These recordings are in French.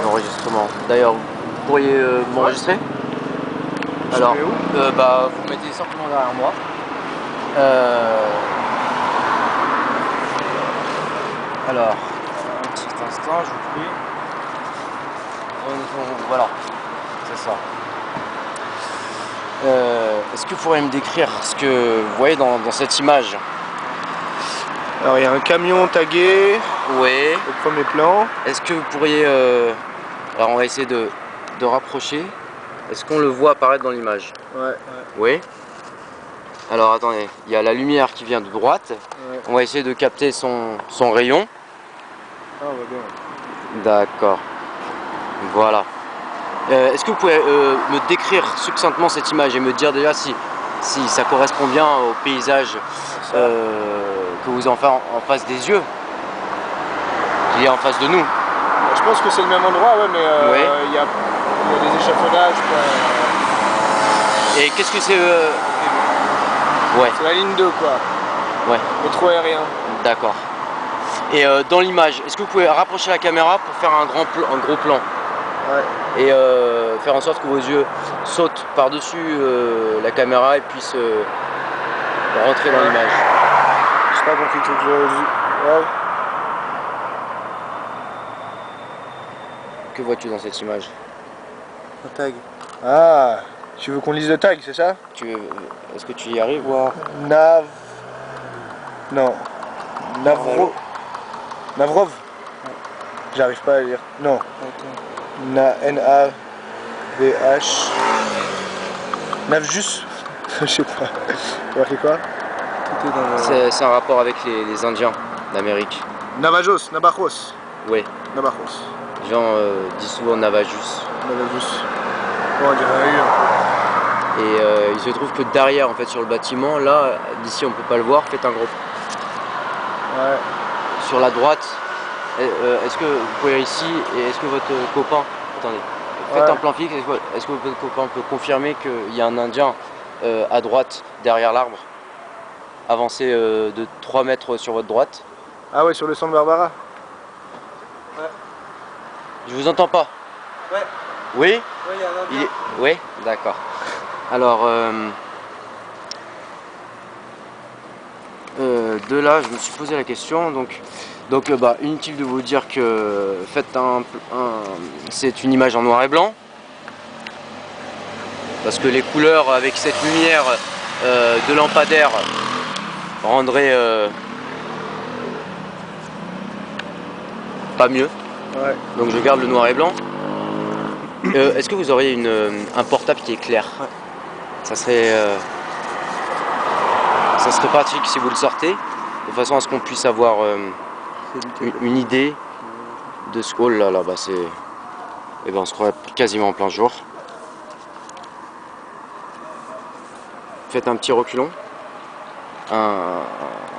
d'enregistrement. D'ailleurs, vous pourriez m'enregistrer? Alors, bah, vous mettez simplement derrière moi. Alors, un petit instant, je vous prie. Voilà, c'est ça. Est-ce que vous pourriez me décrire ce que vous voyez dans cette image? Alors il y a un camion tagué Oui. au premier plan. Est-ce que vous pourriez... Alors on va essayer de rapprocher. Est-ce qu'on le voit apparaître dans l'image? Ouais. Oui. Alors attendez, il y a la lumière qui vient de droite. Ouais. On va essayer de capter son rayon. Ah, on va bien. D'accord. Voilà. Est-ce que vous pouvez me décrire succinctement cette image et me dire déjà si ça correspond bien au paysage que vous en faites en face des yeux, qu'il y a en face de nous? Je pense que c'est le même endroit, ouais, mais oui. Il y a des échafaudages. Et qu'est-ce que c'est Ouais. C'est la ligne 2, quoi. Ouais. Métro aérien. D'accord. Et dans l'image, est-ce que vous pouvez rapprocher la caméra pour faire un gros plan? Ouais. Et faire en sorte que vos yeux sautent par-dessus la caméra et puissent rentrer dans l'image. Je sais pas compris tout que ouais. Que vois-tu dans cette image? Un tag. Ah, tu veux qu'on lise le tag, c'est ça? Est-ce que tu y arrives? Wow. Non. Navrov. J'arrive pas à lire. Non. N-A-V-H. Navjus. Je sais pas. Tu as fait quoi? C'est un rapport avec les Indiens d'Amérique. Navajos. Oui. Navajos. Les gens disent souvent Navajus. Navajus. Bon, on dirait eu. Et il se trouve que derrière, en fait, sur le bâtiment, là, d'ici on peut pas le voir, faites un gros. Ouais. Sur la droite, est-ce que vous pouvez ici, et est-ce que votre copain, attendez, faites un plan fixe, est-ce que votre copain peut confirmer qu'il y a un Indien à droite, derrière l'arbre, avancé de 3 mètres sur votre droite? Ah ouais, sur le Santa Barbara. Ouais. Je vous entends pas. Ouais. Oui? Ouais, il y a un Indien. Oui? D'accord. Alors, de là, je me suis posé la question, donc bah, inutile de vous dire que faites c'est une image en noir et blanc, parce que les couleurs avec cette lumière de lampadaire rendraient pas mieux. Ouais. Donc je garde le noir et blanc. Est-ce que vous auriez un portable qui est clair? Ouais. Ça serait pratique si vous le sortez, de façon à ce qu'on puisse avoir une idée de ce... Oh là là, bah c'est... Eh ben on se croirait quasiment en plein jour. Faites un petit reculon. Un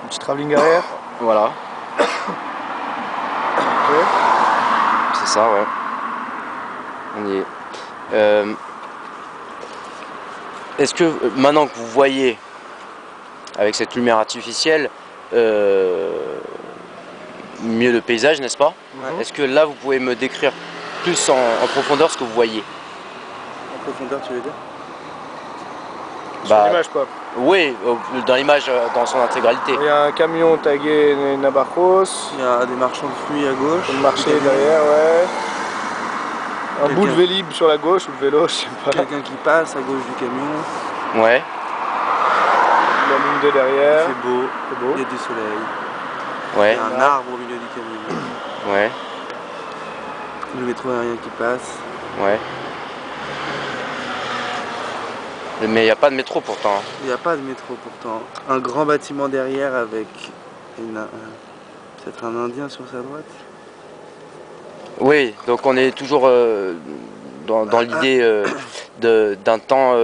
petit travelling arrière. Voilà. Okay. C'est ça, ouais. On y est. Est-ce que maintenant que vous voyez avec cette lumière artificielle mieux le paysage, n'est-ce pas? Ouais. Est-ce que là vous pouvez me décrire plus en profondeur ce que vous voyez? En profondeur, tu veux dire? Bah, sur l'image, quoi. Oui, dans l'image dans son intégralité. Il y a un camion tagué Navajos. Il y a des marchands de fruits à gauche. Le marché derrière, ouais. Un bout de Vélib sur la gauche, ou le vélo, je sais pas. Quelqu'un qui passe à gauche du camion. Ouais. La ligne de derrière. C'est beau. Il y a du soleil. Ouais. Il y a un arbre au milieu du camion. Ouais. Le métro aérien qui passe. Ouais. Mais il n'y a pas de métro pourtant. Il n'y a pas de métro pourtant. Un grand bâtiment derrière avec peut-être un Indien sur sa droite. Oui, donc on est toujours dans l'idée d'un temps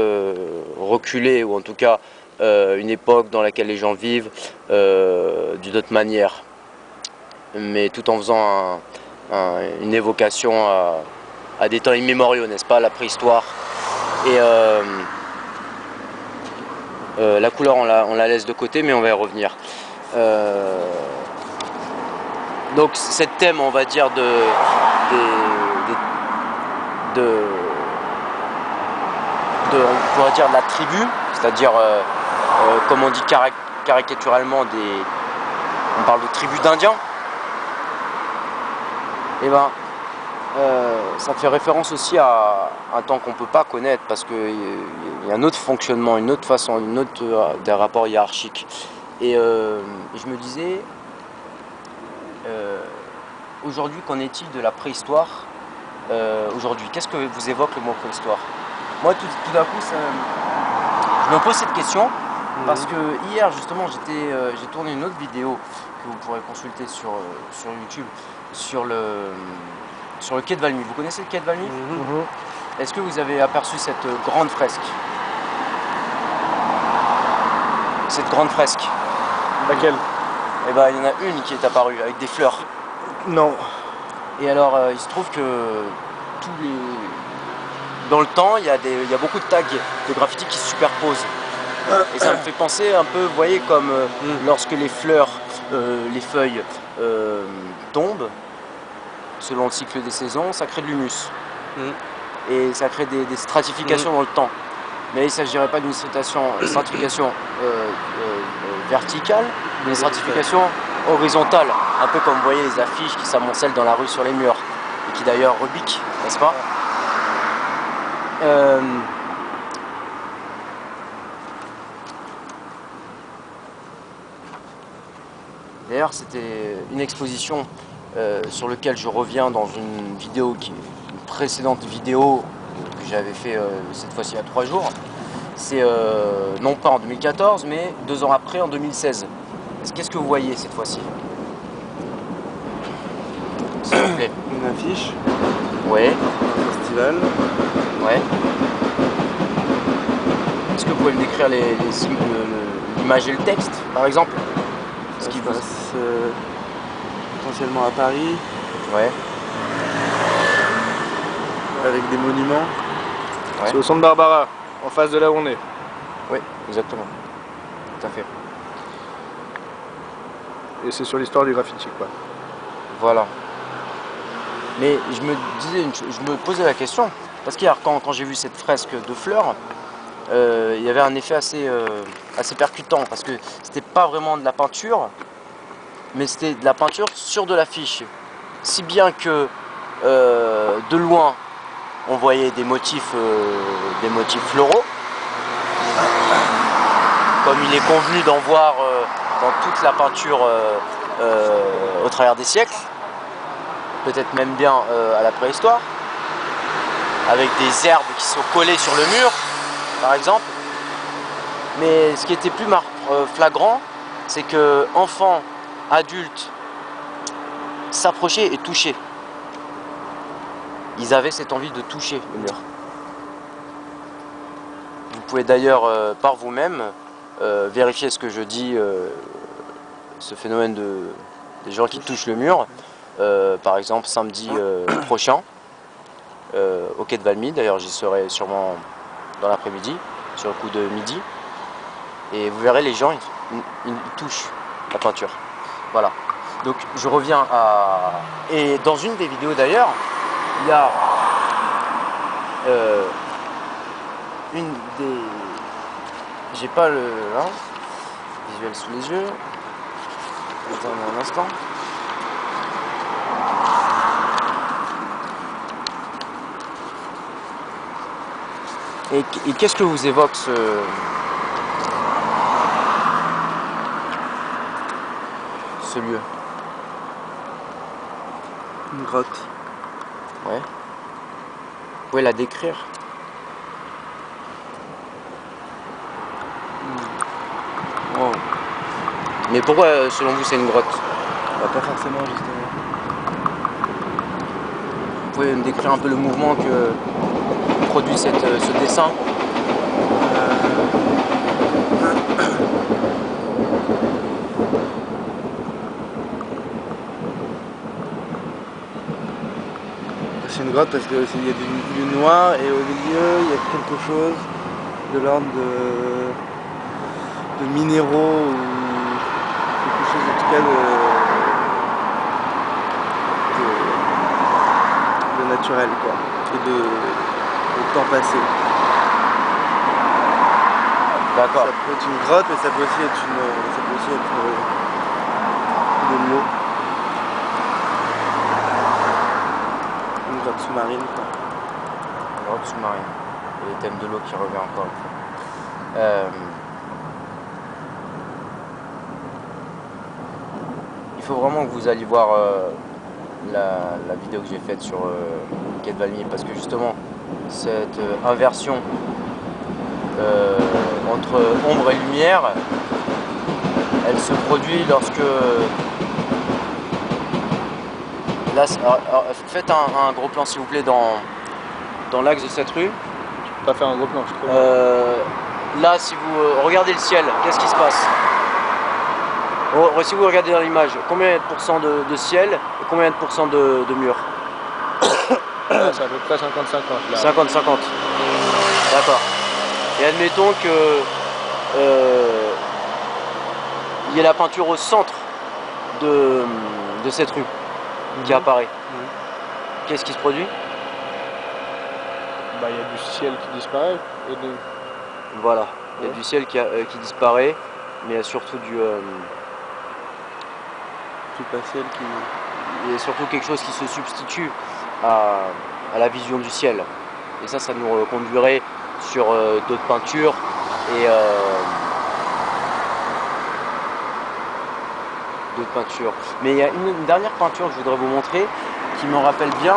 reculé, ou en tout cas une époque dans laquelle les gens vivent d'une autre manière, mais tout en faisant une évocation à des temps immémoriaux, n'est-ce pas, la préhistoire. Et la couleur on la laisse de côté, mais on va y revenir. Donc cette thème, on va dire, on pourrait dire de la tribu, c'est-à-dire, comme on dit caricaturalement, on parle de tribus d'Indiens. Et ben, ça fait référence aussi à un temps qu'on ne peut pas connaître parce qu'il y a un autre fonctionnement, une autre façon, des rapports hiérarchiques. Et je me disais, aujourd'hui, qu'en est-il de la préhistoire aujourd'hui? Qu'est-ce que vous évoque le mot préhistoire? Moi, tout d'un coup, je me pose cette question parce que hier, justement, j'ai tourné une autre vidéo que vous pourrez consulter sur YouTube sur le quai de Valmy. Vous connaissez le quai de Valmy? Est-ce que vous avez aperçu cette grande fresque? Cette grande fresque. Laquelle? Eh ben, il y en a une qui est apparue avec des fleurs. Non. Et alors, il se trouve que dans le temps, il y a beaucoup de tags de graffiti qui se superposent. Et ça me fait penser un peu, vous voyez, comme lorsque les fleurs, les feuilles tombent, selon le cycle des saisons, ça crée de l'humus. Et ça crée des stratifications dans le temps. Mais il ne s'agirait pas d'une stratification verticale, mais une stratification horizontale. Un peu comme vous voyez les affiches qui s'amoncellent dans la rue sur les murs. Et qui d'ailleurs rebiquent, n'est-ce pas? D'ailleurs, c'était une exposition sur laquelle je reviens dans une précédente vidéo que j'avais fait cette fois-ci il y a 3 jours. C'est non pas en 2014, mais 2 ans après, en 2016. Qu'est-ce que vous voyez cette fois-ci? S'il vous plaît. Une affiche. Ouais. Un festival. Ouais. Est-ce que vous pouvez me décrire l'image et le texte, par exemple? Ce qui se passe potentiellement à Paris. Ouais. Avec des monuments. Ouais. C'est au centre Barbara, en face de là où on est. Oui, exactement. Tout à fait. Et c'est sur l'histoire du graffiti, quoi. Voilà. Mais je me posais la question, parce qu'hier, quand j'ai vu cette fresque de fleurs, il y avait un effet assez percutant, parce que c'était pas vraiment de la peinture, mais c'était de la peinture sur de l'affiche. Si bien que de loin, on voyait des motifs floraux, comme il est convenu d'en voir dans toute la peinture au travers des siècles, peut-être même bien à la préhistoire, avec des herbes qui sont collées sur le mur, par exemple. Mais ce qui était plus flagrant, c'est que enfants, adultes s'approchaient et touchaient. Ils avaient cette envie de toucher le mur. Vous pouvez d'ailleurs par vous-même vérifier ce que je dis, ce phénomène des gens qui touchent le mur. Par exemple samedi prochain au quai de Valmy, d'ailleurs j'y serai sûrement dans l'après-midi, sur le coup de midi, et vous verrez les gens ils touchent la peinture. Voilà, donc je reviens à... Et dans une des vidéos d'ailleurs, il y a une des... J'ai pas le visuel sous les yeux, attendez un instant. Et qu'est-ce que vous évoque ce lieu? Une grotte. Ouais. Vous pouvez la décrire? Oh. Mais pourquoi, selon vous, c'est une grotte? Bah, pas forcément, justement. Vous pouvez me décrire un peu le mouvement que produit ce dessin? C'est une grotte parce qu'il y a du noir et au milieu il y a quelque chose de l'ordre de minéraux ou quelque chose en tout cas naturel quoi, et de temps passé. D'accord. Ça peut être une grotte, mais ça peut aussi être de l'eau. Une grotte sous-marine quoi. Une grotte sous-marine. Et le thème de l'eau qui revient encore une fois. Il faut vraiment que vous alliez voir la vidéo que j'ai faite sur Quai de Valmy, parce que justement cette inversion entre ombre et lumière, elle se produit lorsque là, alors, faites un gros plan s'il vous plaît dans l'axe de cette rue. Tu peux pas faire un gros plan, je crois. Là, si vous regardez le ciel, qu'est-ce qui se passe? Si vous regardez dans l'image, combien de pourcents de ciel et combien de pourcents de mur? C'est à peu près 50-50 là. 50-50. D'accord. Et admettons que il y a la peinture au centre de cette rue qui apparaît. Qu'est-ce qui se produit? Bah, il y a du ciel qui disparaît. Et de... Voilà, il y a du ciel qui disparaît, mais il y a surtout Ciel qui... il y a surtout quelque chose qui se substitue à la vision du ciel. Et ça nous conduirait sur d'autres peintures et d'autres peintures. Mais il y a une dernière peinture que je voudrais vous montrer qui me rappelle bien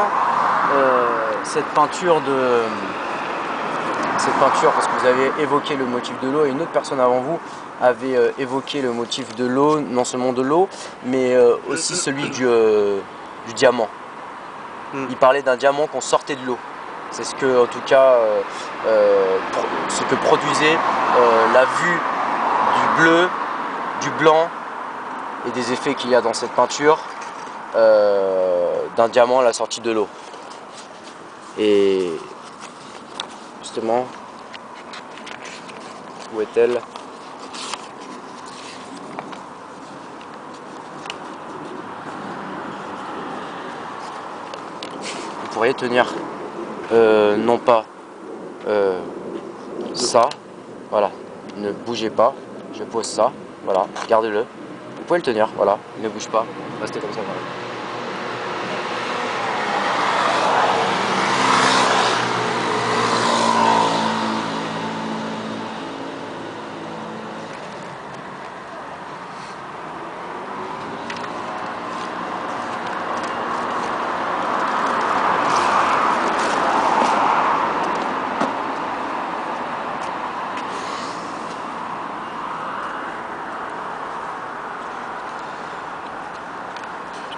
cette peinture parce que vous avez évoqué le motif de l'eau et une autre personne avant vous avait évoqué le motif de l'eau, non seulement de l'eau, mais aussi celui du diamant. Il parlait d'un diamant qu'on sortait de l'eau. C'est ce que, en tout cas, ce que produisait la vue du bleu, du blanc et des effets qu'il y a dans cette peinture d'un diamant à la sortie de l'eau. Et justement, où est-elle? Vous pourriez tenir non pas ça, voilà, ne bougez pas, je pose ça, voilà, gardez-le, vous pouvez le tenir, voilà, il ne bouge pas, restez comme ça. Voilà.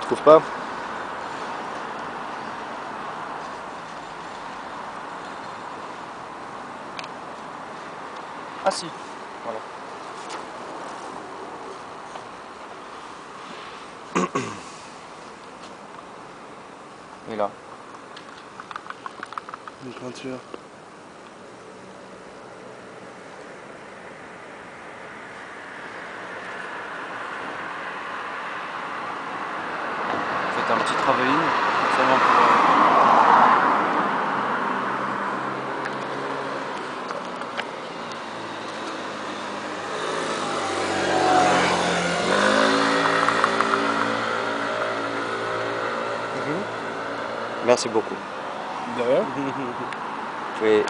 Tu trouves pas? Ah si, voilà. Et là. Une peinture. Faites un petit travelling, seulement pour... Merci beaucoup. Derrière. Vous pouvez